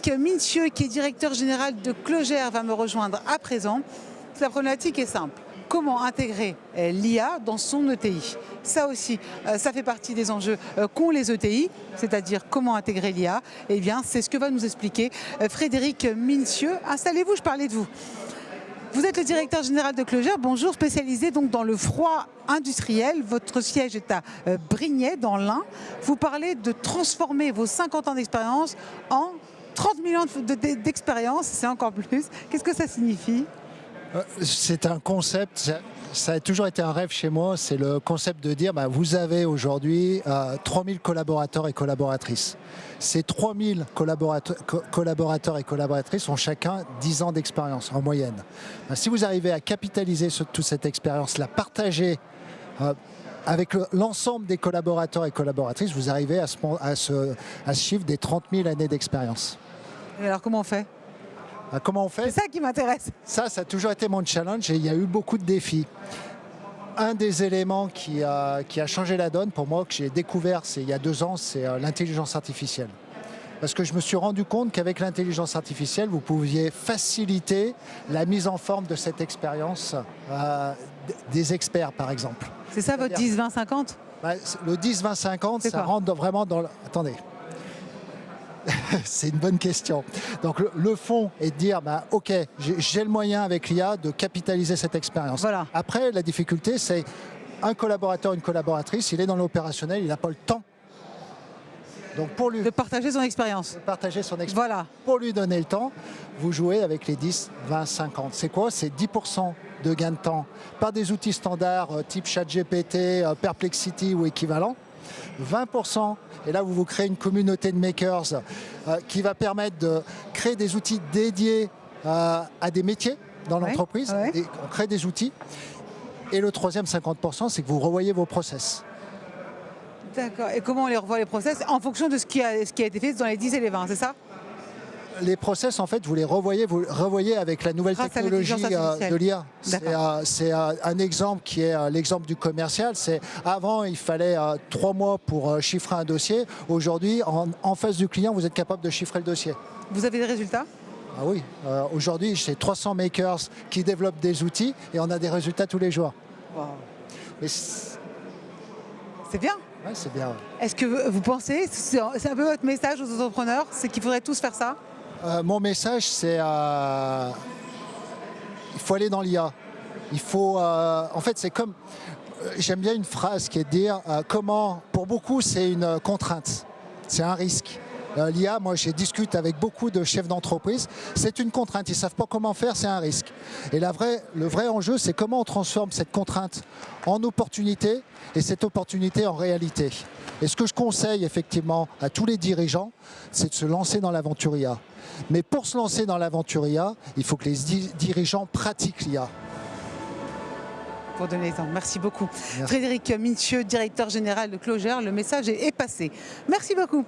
Frédéric Mincieux, qui est directeur général de Clogère, va me rejoindre à présent. La problématique est simple. Comment intégrer l'IA dans son ETI? Ça aussi, ça fait partie des enjeux qu'ont les ETI, c'est-à-dire comment intégrer l'IA. Eh bien, c'est ce que va nous expliquer Frédéric Mincieux. Installez-vous, je parlais de vous. Vous êtes le directeur général de Clogère, bonjour, spécialisé donc dans le froid industriel. Votre siège est à Brignais, dans l'Ain. Vous parlez de transformer vos 50 ans d'expérience en 30 000 ans d'expérience, c'est encore plus. Qu'est-ce que ça signifie ? C'est un concept, ça a toujours été un rêve chez moi, c'est le concept de dire vous avez aujourd'hui 3000 collaborateurs et collaboratrices. Ces 3000 collaborateurs et collaboratrices ont chacun 10 ans d'expérience en moyenne. Si vous arrivez à capitaliser toute cette expérience, la partager avec l'ensemble des collaborateurs et collaboratrices, vous arrivez à ce chiffre des 30 000 années d'expérience. Et alors comment on fait ? Comment on fait ? C'est ça qui m'intéresse. Ça a toujours été mon challenge et il y a eu beaucoup de défis. Un des éléments qui a changé la donne pour moi, que j'ai découvert il y a 2 ans, c'est l'intelligence artificielle. Parce que je me suis rendu compte qu'avec l'intelligence artificielle, vous pouviez faciliter la mise en forme de cette expérience des experts, par exemple. C'est ça votre 10-20-50 ? Le 10-20-50, ça rentre vraiment dans... Attendez. C'est une bonne question. Donc le fond est de dire, ok, j'ai le moyen avec l'IA de capitaliser cette expérience. Voilà. Après, la difficulté, c'est un collaborateur, une collaboratrice, il est dans l'opérationnel, il n'a pas le temps. Donc pour lui... De partager son expérience. De partager son expérience. Voilà. Pour lui donner le temps, vous jouez avec les 10, 20, 50. C'est quoi ? C'est 10% de gain de temps par des outils standards type ChatGPT, Perplexity ou équivalent. 20%, et là vous créez une communauté de makers qui va permettre de créer des outils dédiés à des métiers dans l'entreprise. Ouais. On crée des outils. Et le troisième 50%, c'est que vous revoyez vos process. D'accord. Et comment on les revoit les process ? En fonction de ce qui a été fait dans les 10 et les 20, c'est ça ? Les process, en fait, vous les revoyez avec la nouvelle technologie de l'IA. C'est un exemple qui est l'exemple du commercial. C'est avant, il fallait 3 mois pour chiffrer un dossier. Aujourd'hui, en face du client, vous êtes capable de chiffrer le dossier. Vous avez des résultats ? Ah oui. Aujourd'hui, c'est 300 makers qui développent des outils et on a des résultats tous les jours. Wow. Mais c'est bien. Ouais, c'est bien. Est-ce que vous pensez, c'est un peu votre message aux entrepreneurs, c'est qu'il faudrait tous faire ça ? Mon message, c'est il faut aller dans l'IA. Il faut, en fait, c'est comme, j'aime bien une phrase qui est de dire comment, pour beaucoup, c'est une contrainte, c'est un risque. L'IA, moi, je discute avec beaucoup de chefs d'entreprise, c'est une contrainte, ils ne savent pas comment faire, c'est un risque. Et le vrai enjeu, c'est comment on transforme cette contrainte en opportunité et cette opportunité en réalité. Et ce que je conseille effectivement à tous les dirigeants, c'est de se lancer dans l'aventure IA. Mais pour se lancer dans l'aventure IA, il faut que les dirigeants pratiquent l'IA. Pour donner l'exemple. Merci beaucoup. Merci. Frédéric Mincieux, directeur général de Clogère, le message est passé. Merci beaucoup.